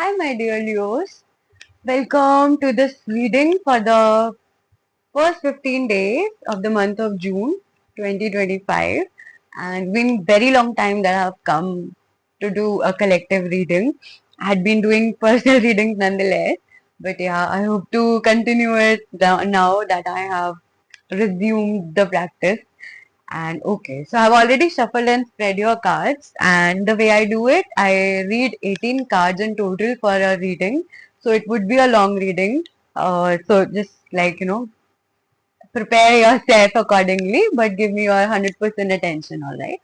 Hi, my dear Leos. Welcome to this reading for the first 15 days of the month of June 2025. And been very long time that I have come to do a collective reading. I had been doing personal readings nonetheless, but yeah, I hope to continue it now that I have resumed the practice. And okay, so I've already shuffled and spread your cards. And the way I do it, I read 18 cards in total for a reading. So it would be a long reading. So just prepare yourself accordingly, but give me your 100% attention, all right?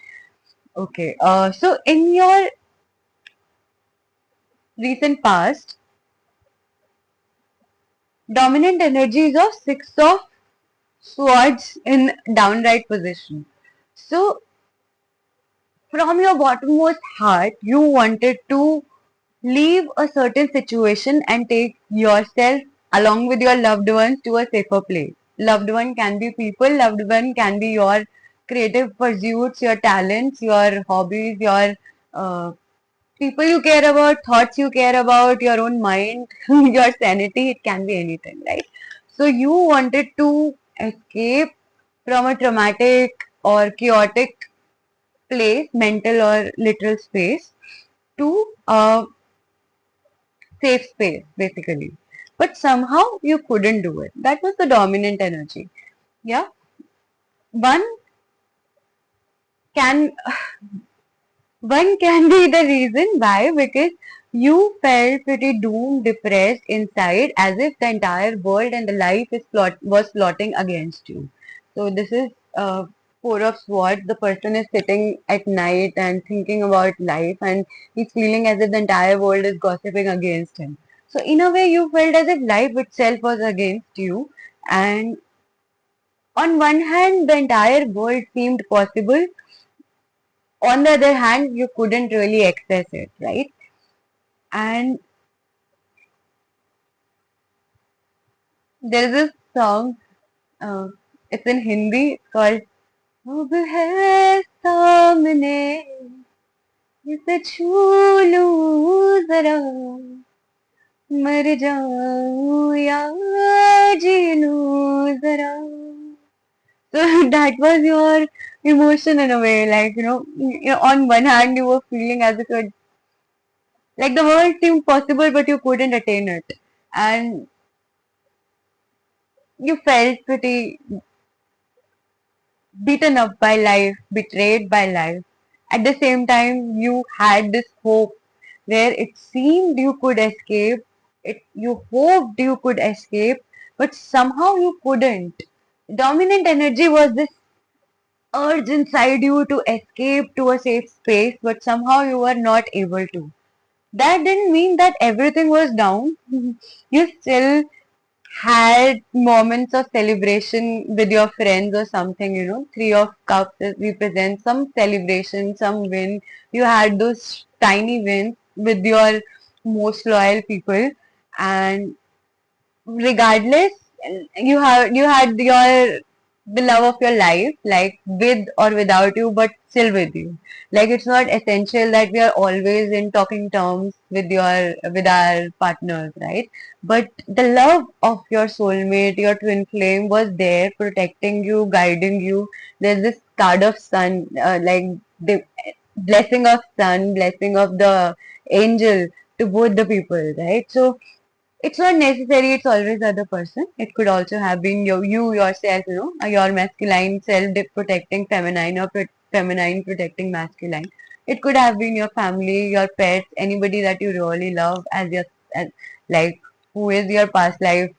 Okay, so in your recent past, dominant energies of Six of Swords in downright position. So from your bottommost heart, you wanted to leave a certain situation and take yourself along with your loved ones to a safer place. Loved one can be people, loved one can be your creative pursuits, your talents, your hobbies, your people you care about, thoughts you care about, your own mind, your sanity. It can be anything, right? So you wanted to escape from a traumatic or chaotic place, mental or literal space, to a safe space, basically. But somehow you couldn't do it. That was the dominant energy. Yeah. One can one can be the reason why, because you felt pretty doomed, depressed inside, as if the entire world and the life was plotting against you. So this is Four of Swords. The person is sitting at night and thinking about life, and he's feeling as if the entire world is gossiping against him. So in a way, you felt as if life itself was against you, and on one hand, the entire world seemed possible. On the other hand, you couldn't really access it, right? And there is this song, uh, it's in Hindi, called अब है सामने इसे छू लूं जरा मर जाऊं या जी लूं जरा. So that was your emotion in a way, like on one hand you were feeling as if like the world seemed possible, but you couldn't attain it, and you felt pretty beaten up by life, betrayed by life. At the same time, you had this hope where it seemed you could escape. You hoped you could escape, but somehow you couldn't. Dominant energy was this urge inside you to escape to a safe space, but somehow you were not able to. That didn't mean that everything was down. You still had moments of celebration with your friends or something, Three of Cups represents some celebration, some win. You had those tiny wins with your most loyal people, and regardless, you had your the love of your life, like with or without you, but still with you. Like it's not essential that we are always in talking terms with our partners, right? But the love of your soulmate, your twin flame, was there protecting you, guiding you. There's this card of sun, like the blessing of sun, blessing of the angel to both the people, right? So it's not necessary it's always the other person. It could also have been you yourself, your masculine self protecting feminine, or feminine protecting masculine. It could have been your family, your pets, anybody that you really love as like who is your past life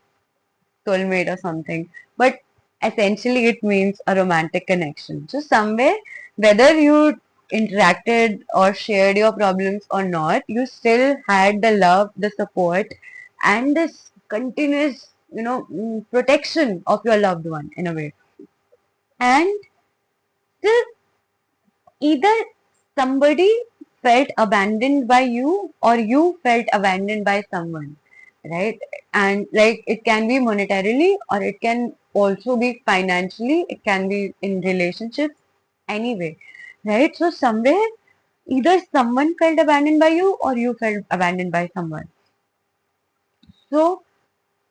soulmate or something. But essentially, it means a romantic connection. So somewhere, whether you interacted or shared your problems or not, you still had the love, the support, and this continuous, protection of your loved one in a way. And still, either somebody felt abandoned by you or you felt abandoned by someone, right? And like it can be monetarily or it can also be financially, it can be in relationships, anyway, right? So somewhere Either someone felt abandoned by you or you felt abandoned by someone. So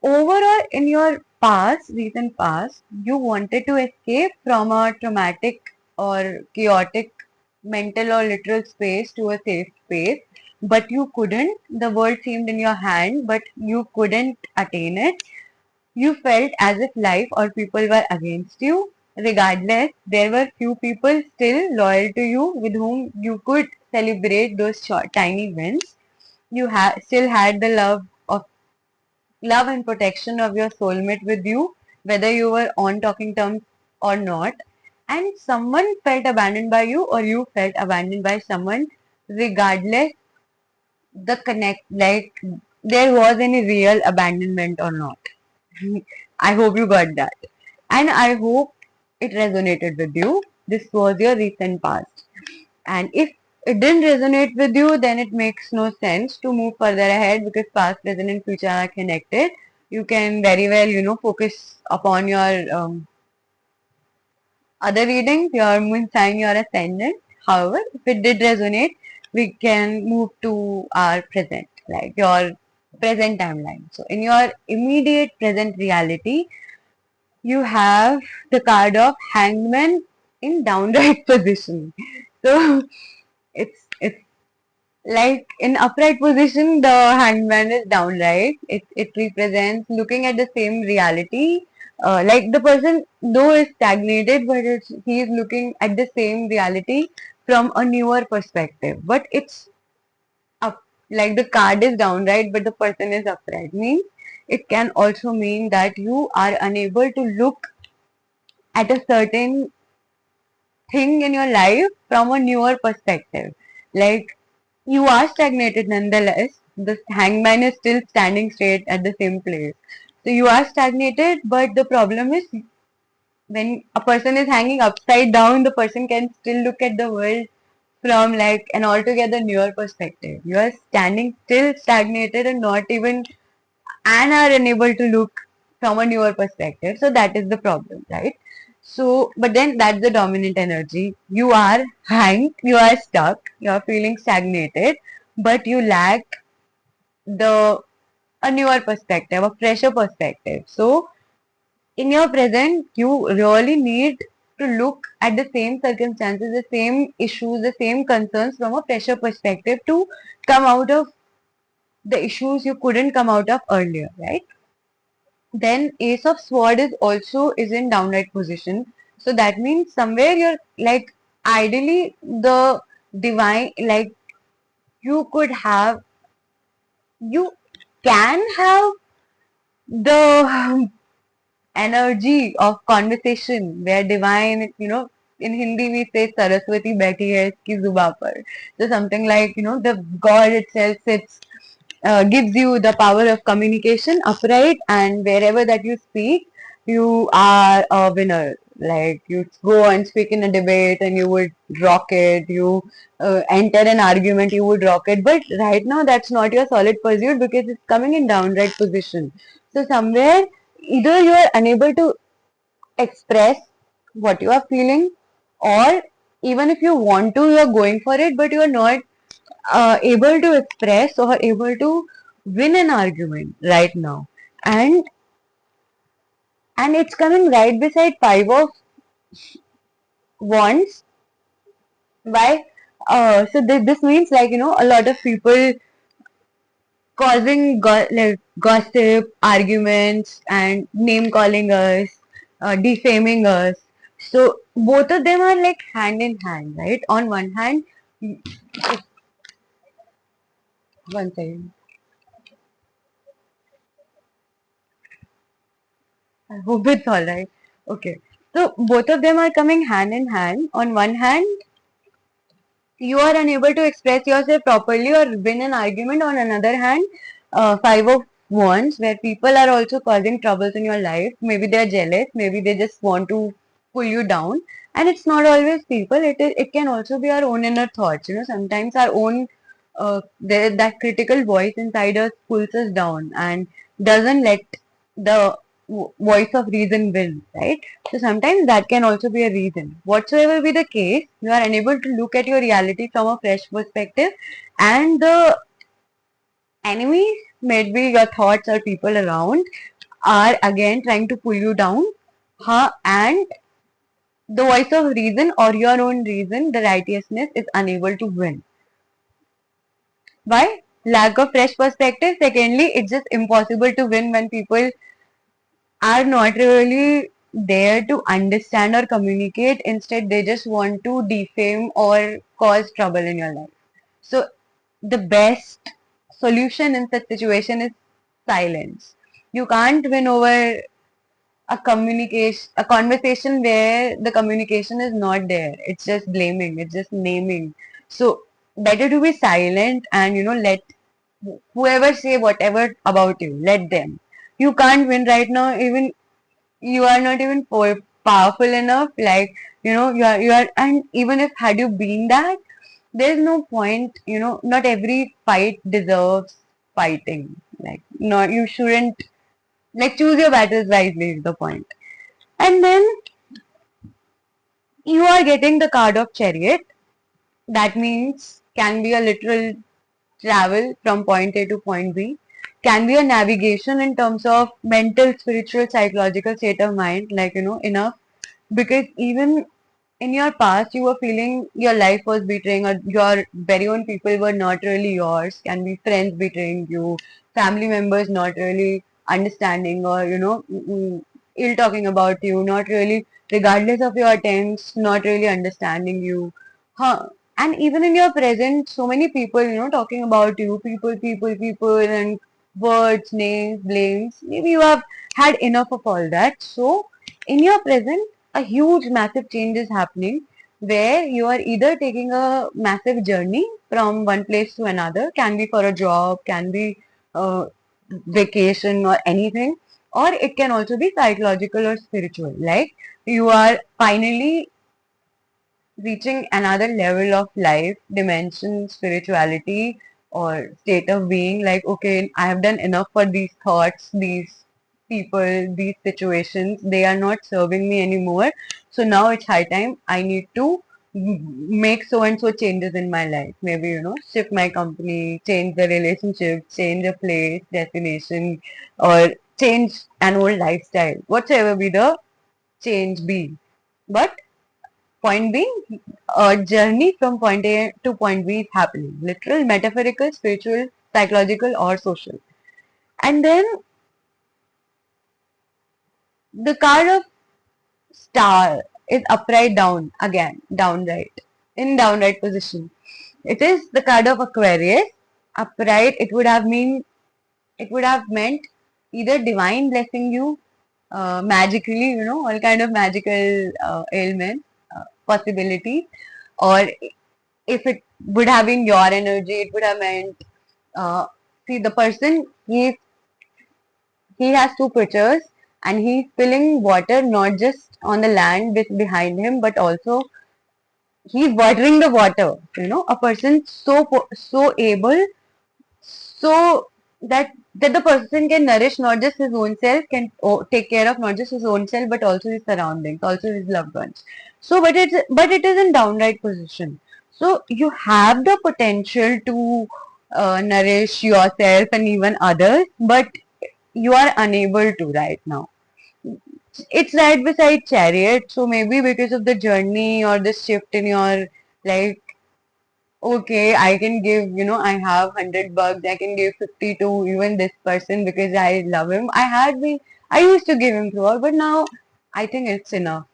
overall, in your past, recent past, you wanted to escape from a traumatic or chaotic mental or literal space to a safe space, but you couldn't. The world seemed in your hand, but you couldn't attain it. You felt as if life or people were against you. Regardless, there were few people still loyal to you with whom you could celebrate those short, tiny wins. You still had the love and protection of your soulmate with you, whether you were on talking terms or not. And someone felt abandoned by you or you felt abandoned by someone, regardless the connect, like there was any real abandonment or not. I hope you got that. And I hope it resonated with you. This was your recent past. And if it didn't resonate with you, then it makes no sense to move further ahead because past, present, and future are connected. You can very well, focus upon your other readings, your moon sign, your ascendant. However, if it did resonate, we can move to our present, like your present timeline. So, in your immediate present reality, you have the card of Hangman in downright position. So, it's like in upright position, the hangman is downright. It represents looking at the same reality. Like the person though is stagnated, but he is looking at the same reality from a newer perspective. But it's up, like the card is downright, but the person is upright. Means it can also mean that you are unable to look at a certain thing in your life from a newer perspective. Like you are stagnated nonetheless. The hangman is still standing straight at the same place. So you are stagnated, but the problem is when a person is hanging upside down, the person can still look at the world from like an altogether newer perspective. You are standing still stagnated and not even and are unable to look from a newer perspective. So that is the problem, right? So, but then that's the dominant energy. You are hanged, you are stuck, you are feeling stagnated, but you lack the a newer perspective, a fresher perspective. So, in your present, you really need to look at the same circumstances, the same issues, the same concerns from a fresher perspective to come out of the issues you couldn't come out of earlier, right? Then Ace of Sword is in downright position. So that means somewhere you're like ideally the divine, like you could have, you can have the energy of conversation where divine, in Hindi we say Saraswati बैठी है इसकी जुबा पर. So something like, the God itself sits, gives you the power of communication upright, and wherever that you speak, you are a winner. Like you go and speak in a debate and you would rock it. You enter an argument, you would rock it. But right now, that's not your solid pursuit because it's coming in downright position. So somewhere, either you are unable to express what you are feeling, or even if you want to, you are going for it, but you are not able to express or able to win an argument right now. And and it's coming right beside five of wands. Why? So this means like, a lot of people causing like gossip, arguments, and name calling us, defaming us. So both of them are like hand in hand, right? On one hand, one second. I hope it's all right. Okay. So both of them are coming hand in hand. On one hand, you are unable to express yourself properly or win an argument. On another hand, five of wands, where people are also causing troubles in your life. Maybe they're jealous, maybe they just want to pull you down. And it's not always people, it can also be our own inner thoughts. Sometimes our own that critical voice inside us pulls us down and doesn't let the voice of reason wins, right? So sometimes that can also be a reason. Whatsoever be the case, you are unable to look at your reality from a fresh perspective, and the enemies, maybe your thoughts or people around, are again trying to pull you down. And the voice of reason or your own reason, the righteousness, is unable to win. Why? Lack of fresh perspective. Secondly, it's just impossible to win when people are not really there to understand or communicate. Instead, they just want to defame or cause trouble in your life. So, the best solution in such situation is silence. You can't win over a conversation where the communication is not there. It's just blaming, it's just naming. So, better to be silent and let whoever say whatever about you, let them. You can't win right now. Even you are not even powerful enough. Like you are, and even if had you been that, there's no point. Not every fight deserves fighting. Like, no, you shouldn't. Like, choose your battles wisely is the point. And then you are getting the card of Chariot. That means can be a literal travel from point A to point B, can be a navigation in terms of mental, spiritual, psychological state of mind, like, enough. Because even in your past, you were feeling your life was betraying, or your very own people were not really yours, can be friends betraying you, family members not really understanding, or, ill talking about you, not really, regardless of your attempts, not really understanding you. Huh. And even in your present, so many people, talking about you, people, and words, names, blames. Maybe you have had enough of all that. So, in your present, a huge, massive change is happening where you are either taking a massive journey from one place to another, can be for a job, can be a vacation or anything, or it can also be psychological or spiritual. Like, you are finally reaching another level of life, dimension, spirituality, or state of being. Like, okay, I have done enough for these thoughts, these people, these situations. They are not serving me anymore. So now it's high time. I need to make so and so changes in my life. Maybe, shift my company, change the relationship, change a place, destination, or change an old lifestyle. Whatever be the change be. But point being, a journey from point A to point B is happening. Literal, metaphorical, spiritual, psychological, or social. And then the card of star is upright down again, downright, in downright position. It is the card of Aquarius. Upright, it would have meant either divine blessing you magically, all kind of magical ailments, possibilities, or if it would have been your energy, it would have meant, uh, see, the person, he has two pitchers, and he's filling water not just on the land behind him, but also he's watering the water. A person so able, so that the person can nourish not just his own self, can take care of not just his own self, but also his surroundings, also his loved ones. So, but it is in downright position. So you have the potential to nourish yourself and even others, but you are unable to right now. It's right beside Chariot, so maybe because of the journey or the shift in your life, okay, I can give, I have $100, I can give 50 to even this person because I love him. I used to give him throughout, but now I think it's enough.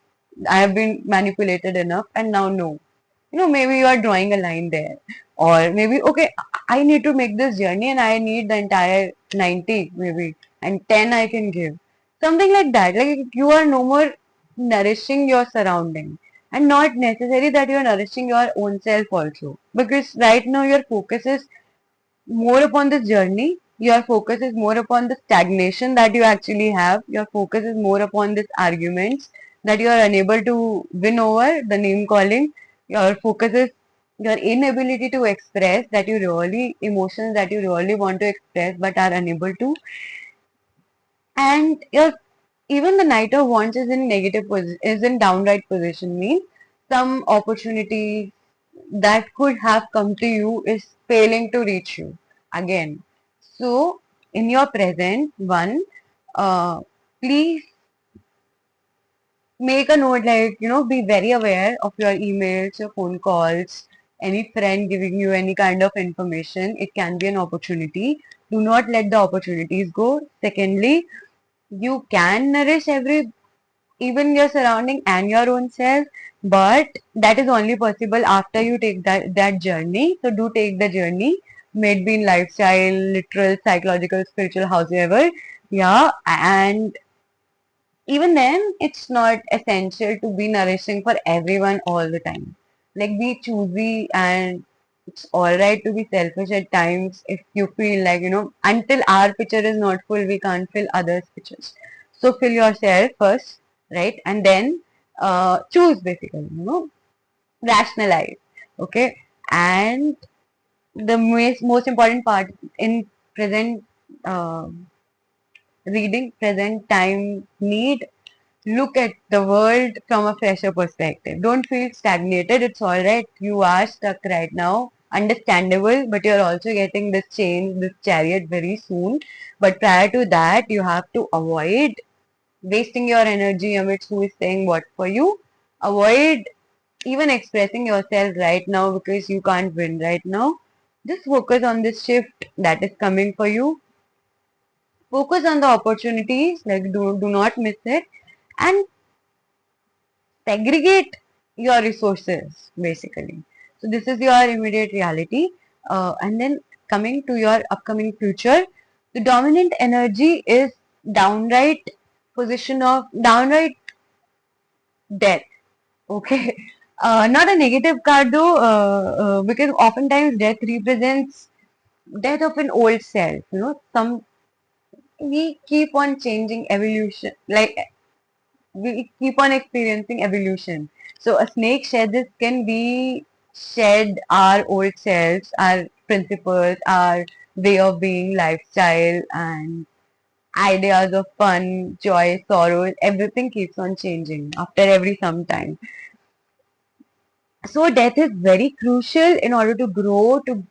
I have been manipulated enough, and now no. Maybe you are drawing a line there, or maybe, okay, I need to make this journey and I need the entire 90 maybe, and 10 I can give. Something like that. Like, you are no more nourishing your surrounding, and not necessary that you are nourishing your own self also, because right now your focus is more upon this journey, your focus is more upon the stagnation that you actually have, your focus is more upon this arguments that you are unable to win over, the name calling, your focus is your inability to express that you really, emotions that you really want to express but are unable to, and your even the Knight of Wands is in negative position, is in downright position, means some opportunity that could have come to you is failing to reach you again. So, in your present one, please make a note, like, be very aware of your emails, your phone calls, any friend giving you any kind of information. It can be an opportunity. Do not let the opportunities go. Secondly, you can nourish even your surrounding and your own self, but that is only possible after you take that journey. So do take the journey, may it be in lifestyle, literal, psychological, spiritual, however. Yeah, and even then, it's not essential to be nourishing for everyone all the time. Like, be choosy, and it's alright to be selfish at times if you feel like, until our picture is not full, we can't fill others' pictures. So, fill yourself first, right? And then choose, basically, rationalize. Okay? And the most important part in present uh, reading, present time need, look at the world from a fresher perspective. Don't feel stagnated. It's all right. You are stuck right now. Understandable, but you're also getting this change, this chariot very soon. But prior to that, you have to avoid wasting your energy amidst who is saying what for you. Avoid even expressing yourself right now because you can't win right now. Just focus on this shift that is coming for you. Focus on the opportunities, like do not miss it, and segregate your resources basically. So this is your immediate reality, and then coming to your upcoming future, the dominant energy is downright position of downright death. Okay. Not a negative card though, because oftentimes death represents death of an old self. Some we keep on changing evolution, like we keep on experiencing evolution. So a snake sheds its skin, we shed our old selves, our principles, our way of being, lifestyle, and ideas of fun, joy, sorrow. Everything keeps on changing after every some time. So death is very crucial in order to grow, to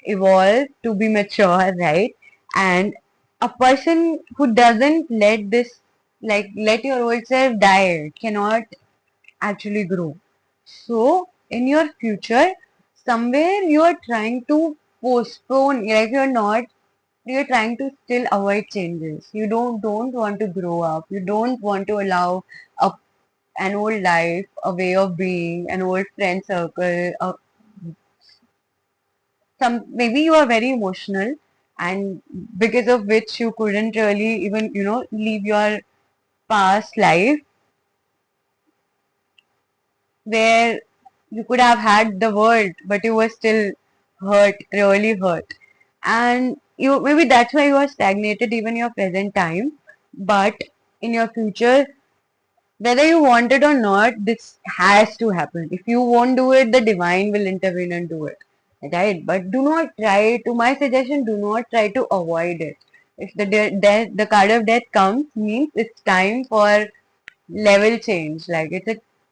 evolve, to be mature, right? And a person who doesn't let this, like, let your old self die, cannot actually grow. So, in your future, somewhere you are trying to postpone, like you're trying to still avoid changes. You don't want to grow up. You don't want to allow a, an old life, a way of being, an old friend circle. Some maybe you are very emotional, and because of which you couldn't really even leave your past life where you could have had the world, but you were still hurt, really hurt. And you maybe that's why you are stagnated even your present time. But in your future, whether you want it or not, this has to happen. If you won't do it, the divine will intervene and do it. Right? But do not try to, my suggestion, do not try to avoid it. If the card of death comes, means it's time for level change. Like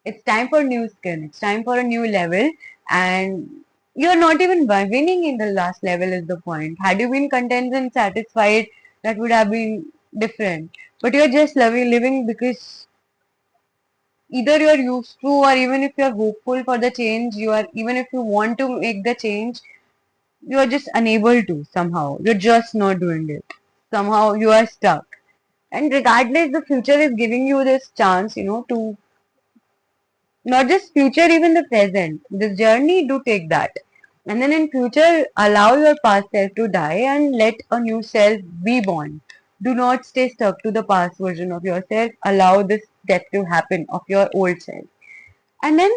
it's time for new skin. It's time for a new level, and you're not even winning in the last level is the point. Had you been content and satisfied, that would have been different. But you're just living because either you're used to, or even if you're hopeful for the change, you are, even if you want to make the change, you are just unable to somehow. You're just not doing it. Somehow you are stuck. And regardless, the future is giving you this chance, to not just future, even the present. This journey, do take that. And then in future, allow your past self to die and let a new self be born. Do not stay stuck to the past version of yourself. Allow this death to happen of your old self. And then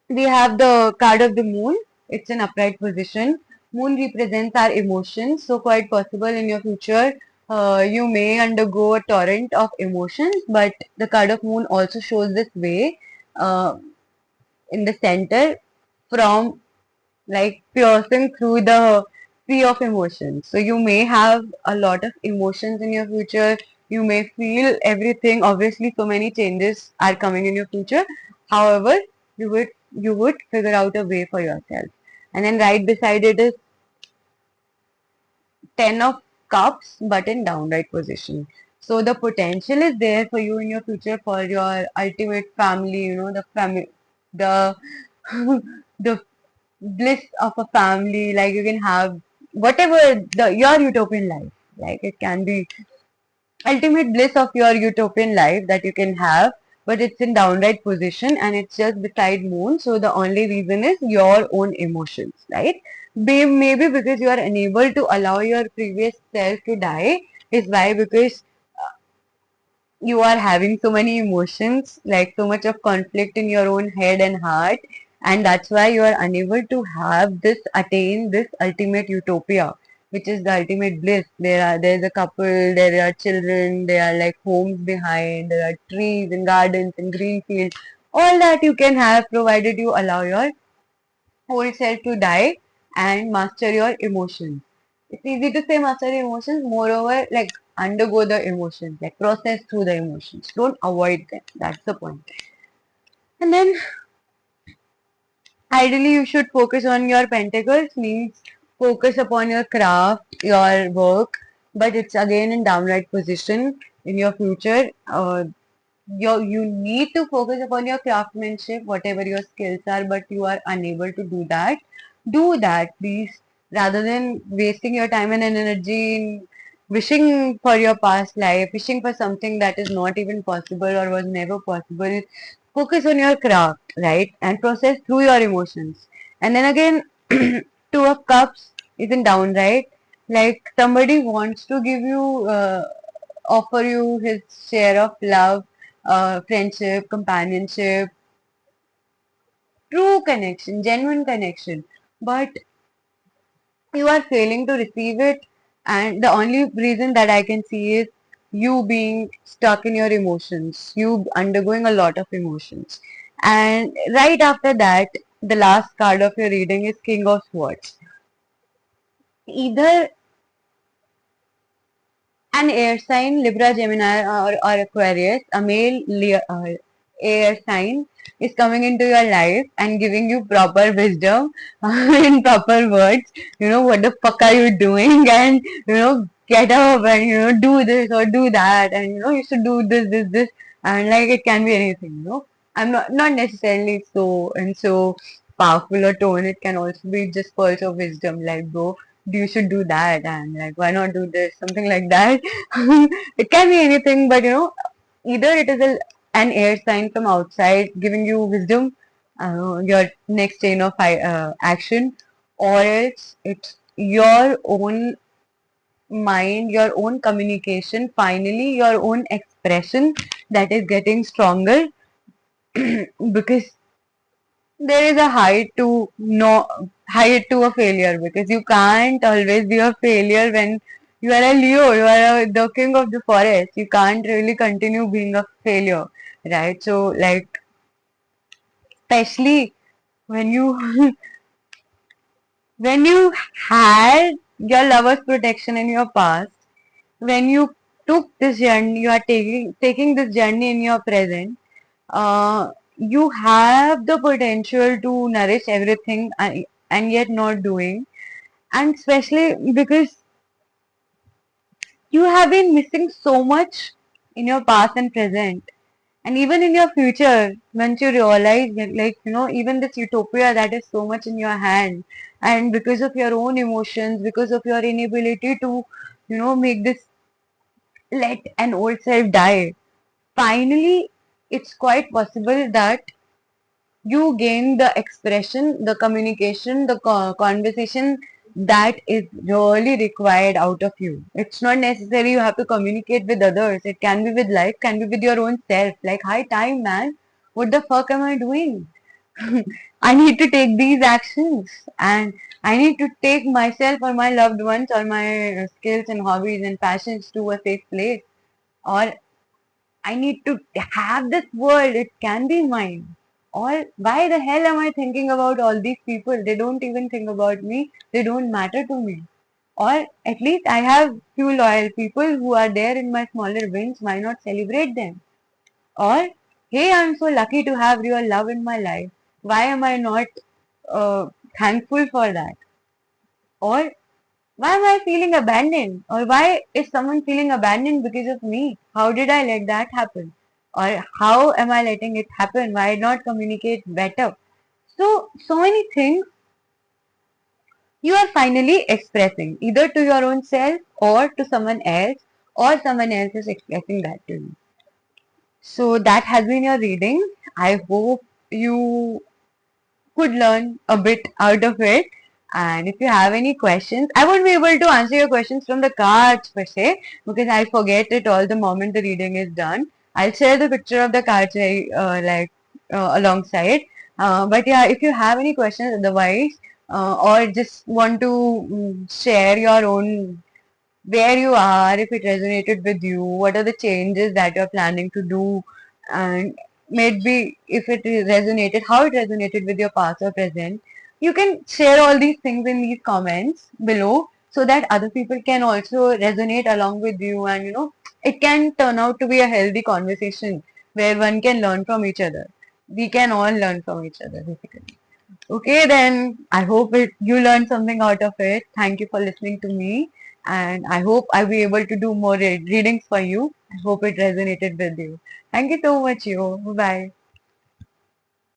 we have the card of the moon. It's an upright position. Moon represents our emotions. So quite possible in your future, you may undergo a torrent of emotions. But the card of moon also shows this way in the center, from like piercing through the sea of emotions. So you may have a lot of emotions in your future. You may feel everything. Obviously, so many changes are coming in your future. However, you would figure out a way for yourself. And then right beside it is Ten of Cups, but in downright position. So the potential is there for you in your future for your ultimate family. The family, the the bliss of a family. Like you can have whatever your utopian life. Like it can be ultimate bliss of your utopian life that you can have, but it's in downright position and it's just beside moon. So the only reason is your own emotions, right? Maybe because you are unable to allow your previous self to die is why, because you are having so many emotions, like so much of conflict in your own head and heart, and that's why you are unable to attain this ultimate utopia, which is the ultimate bliss. There's a couple, there are children, there are like homes behind, there are trees and gardens and green fields, all that you can have provided you allow your whole self to die and master your emotions. It's easy to say master your emotions, moreover, like undergo the emotions, like process through the emotions. Don't avoid them. That's the point. And then ideally you should focus on your pentacles, means focus upon your craft, your work, but it's again in downright position in your future. You need to focus upon your craftsmanship, whatever your skills are, but you are unable to do that. Do that, please, rather than wasting your time and energy in wishing for your past life, wishing for something that is not even possible or was never possible. Focus on your craft, right, and process through your emotions. And then again, Two of Cups isn't down, right? Like somebody wants to offer you his share of love, friendship, companionship, true connection, genuine connection, but you are failing to receive it, and the only reason that I can see is you being stuck in your emotions, you undergoing a lot of emotions. And right after that, the last card of your reading is King of Swords. Either an air sign, Libra, Gemini, or Aquarius, a air sign is coming into your life and giving you proper wisdom in proper words. What the fuck are you doing? And, get up and, do this or do that. And, you should do this. And like it can be anything. I'm not necessarily so powerful or tone. It can also be just pearls of wisdom, like, bro, you should do that, and like why not do this, something like that. It can be anything, but either it is an air sign from outside giving you wisdom, your next chain of action, or else it's your own mind, your own communication, finally your own expression that is getting stronger. Because there is a height to no height to a failure, because you can't always be a failure when you are a Leo, you are the king of the forest. You can't really continue being a failure, right? So, like, especially when you when you had your lover's protection in your past, when you took this journey, you are taking this journey in your present. You have the potential to nourish everything and yet not doing, and especially because you have been missing so much in your past and present, and even in your future, once you realize that, like, even this utopia that is so much in your hand, and because of your own emotions, because of your inability to make this, let an old self die, finally it's quite possible that you gain the expression, the communication, the conversation that is really required out of you. It's not necessary you have to communicate with others. It can be with life, can be with your own self. Like, hi time, man. What the fuck am I doing? I need to take these actions, and I need to take myself or my loved ones or my skills and hobbies and passions to a safe place. Or I need to have this world. It can be mine. Or why the hell am I thinking about all these people? They don't even think about me. They don't matter to me. Or at least I have few loyal people who are there in my smaller wins. Why not celebrate them? Or, hey, I'm so lucky to have real love in my life. Why am I not uh, thankful for that? Or, why am I feeling abandoned? Or why is someone feeling abandoned because of me? How did I let that happen? Or how am I letting it happen? Why not communicate better? So many things you are finally expressing either to your own self or to someone else, or someone else is expressing that to you. So that has been your reading. I hope you could learn a bit out of it. And if you have any questions, I won't be able to answer your questions from the cards per se because I forget it all the moment the reading is done. I'll share the picture of the cards alongside. But yeah, if you have any questions otherwise, or just want to share your own where you are, if it resonated with you, what are the changes that you're planning to do, and maybe if it resonated, how it resonated with your past or present. You can share all these things in these comments below so that other people can also resonate along with you, and it can turn out to be a healthy conversation where one can learn from each other. We can all learn from each other, basically. Okay, then I hope you learned something out of it. Thank you for listening to me, and I hope I'll be able to do more readings for you. I hope it resonated with you. Thank you so much, you. Bye bye.